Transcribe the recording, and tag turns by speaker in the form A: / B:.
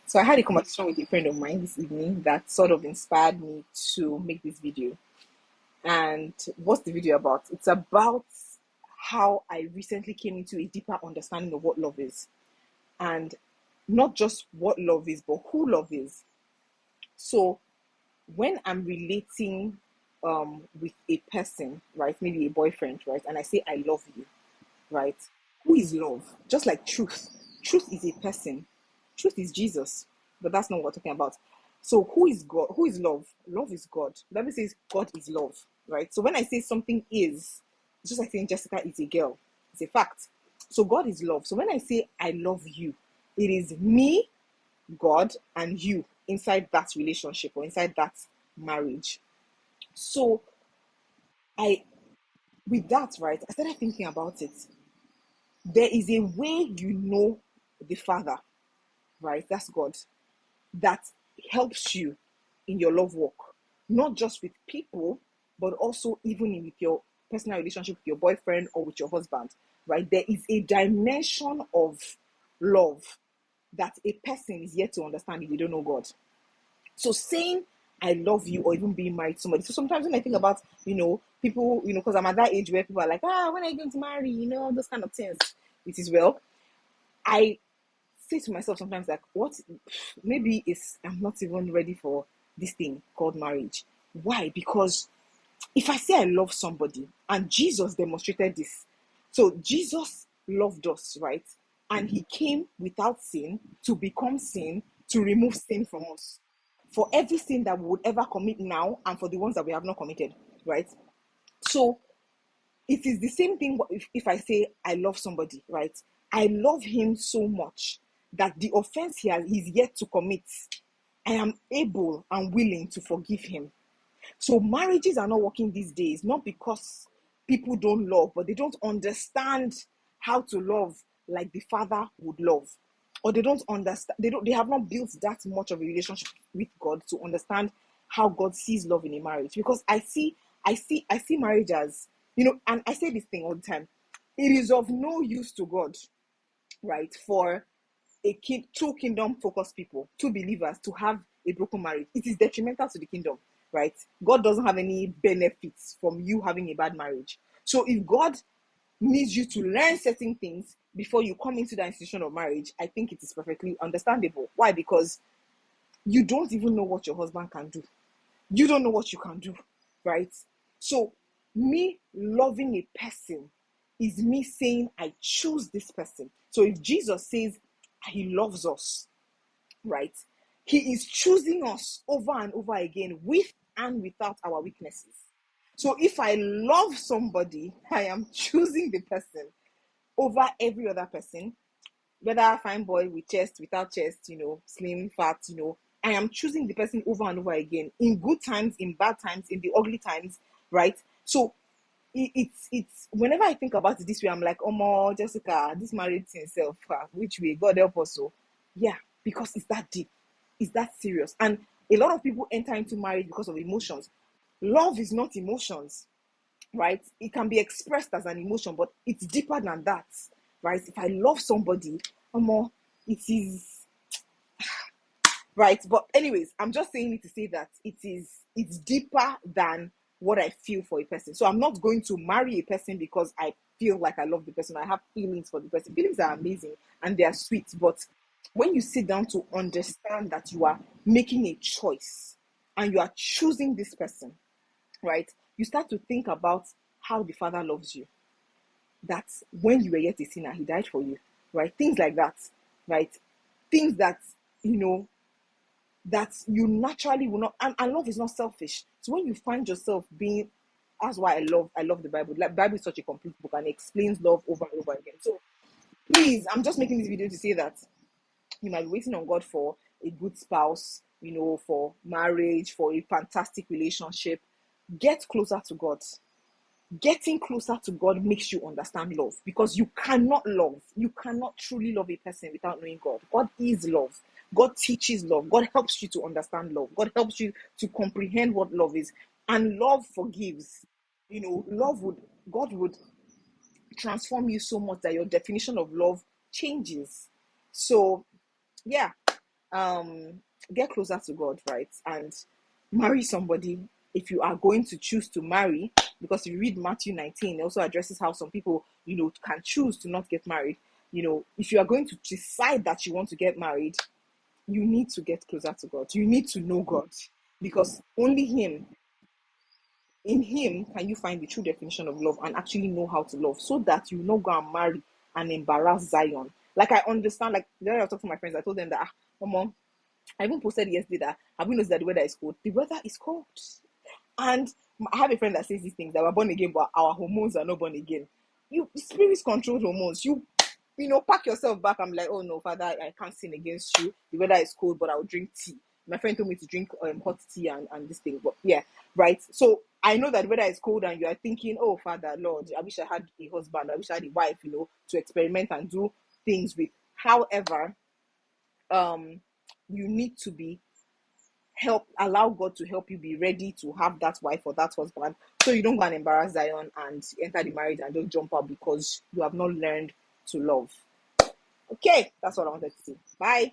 A: So I had a conversation with a friend of mine this evening that sort of inspired me to make this video. And what's the video about? It's about how I recently came into a deeper understanding of what love is. And not just what love is, but who love is. So when I'm relating with a person, right, maybe a boyfriend, right, and I say I love you, right? Who is love? Just like truth. Truth is a person. Truth is Jesus. But that's not what we're talking about. So who is God? Who is love? Love is God. The Bible says God is love, right? So when I say something is, it's just like saying Jessica is a girl. It's a fact. So God is love. So when I say I love you, it is me, God, and you inside that relationship or inside that marriage. So I with that, right, I started thinking about it. There is a way you know the Father, right? That's God, that helps you in your love walk, not just with people, but also even with your personal relationship with your boyfriend or with your husband, right? There is a dimension of love that a person is yet to understand if you don't know God. So saying I love you or even being married to somebody. So sometimes when I think about, people, because I'm at that age where people are like, when are you going to marry? Those kind of things. It is well. I say to myself sometimes like, what maybe it's I'm not even ready for this thing called marriage. Why? Because if I say I love somebody, and Jesus demonstrated this. So Jesus loved us, right? And he came without sin to become sin, to remove sin from us. For every sin that we would ever commit now and for the ones that we have not committed, right? So it is the same thing if I say I love somebody, right? I love him so much that the offense he's yet to commit, I am able and willing to forgive him. So marriages are not working these days, not because people don't love, but they don't understand how to love like the Father would love. Or they don't understand, they have not built that much of a relationship with God to understand how God sees love in a marriage. Because I see marriage as, and I say this thing all the time. It is of no use to God, right, for two kingdom focused people, two believers, to have a broken marriage. It is detrimental to the kingdom, right? God doesn't have any benefits from you having a bad marriage. So if God needs you to learn certain things before you come into the institution of marriage, I think it is perfectly understandable. Why? Because you don't even know what your husband can do. You don't know what you can do, right? So me loving a person is me saying I choose this person. So if Jesus says he loves us, right, he is choosing us over and over again with and without our weaknesses. So if I love somebody, I am choosing the person over every other person, whether a fine boy with chest, without chest, slim, fat, I am choosing the person over and over again, in good times, in bad times, in the ugly times, right? So it's whenever I think about it this way, I'm like, oh my Jessica, this married thing self, which way, God help us. So yeah, because it's that deep, it's that serious. And a lot of people enter into marriage because of emotions. Love is not emotions, right? It can be expressed as an emotion, but it's deeper than that, right? If I love somebody, more, it is right. But anyways, I'm just saying it to say that it's deeper than what I feel for a person. So I'm not going to marry a person because I feel like I love the person. I have feelings for the person. Feelings are amazing and they are sweet, but when you sit down to understand that you are making a choice and you are choosing this person, right? You start to think about how the Father loves you. That when you were yet a sinner, he died for you, right? Things like that, right? Things that, you know, that you naturally will not, and love is not selfish. So when you find yourself being, that's why I love the Bible. Like, Bible is such a complete book and it explains love over and over again. So please, I'm just making this video to say that you might be waiting on God for a good spouse, for marriage, for a fantastic relationship. Get closer to God. Getting closer to God makes you understand love, because you cannot truly love a person without knowing God. God is love. God teaches love. God helps you to understand love. God helps you to comprehend what love is. And love forgives. God would transform you so much that your definition of love changes. So, yeah, get closer to God, right? And marry somebody if you are going to choose to marry. Because if you read Matthew 19, it also addresses how some people, can choose to not get married. If you are going to decide that you want to get married, you need to get closer to God. You need to know God, because only in Him can you find the true definition of love and actually know how to love, so that you not go and marry and embarrass Zion. Like, I understand, like the other day I talked to my friends, I told them that, mom, I even posted yesterday that, have we noticed that the weather is cold? The weather is cold. And I have a friend that says these things, that we're born again, but our hormones are not born again. Spirits control hormones. Pack yourself back. I'm like, oh no, Father, I can't sin against you. The weather is cold, but I'll drink tea. My friend told me to drink hot tea and this thing. But yeah, right. So I know that the weather is cold, and you are thinking, oh Father, Lord, I wish I had a husband. I wish I had a wife, to experiment and do things with. However, you need to be allow God to help you be ready to have that wife or that husband, so you don't go and embarrass Zion and enter the marriage and just jump out because you have not learned to love. Okay, that's what I wanted to say. Bye.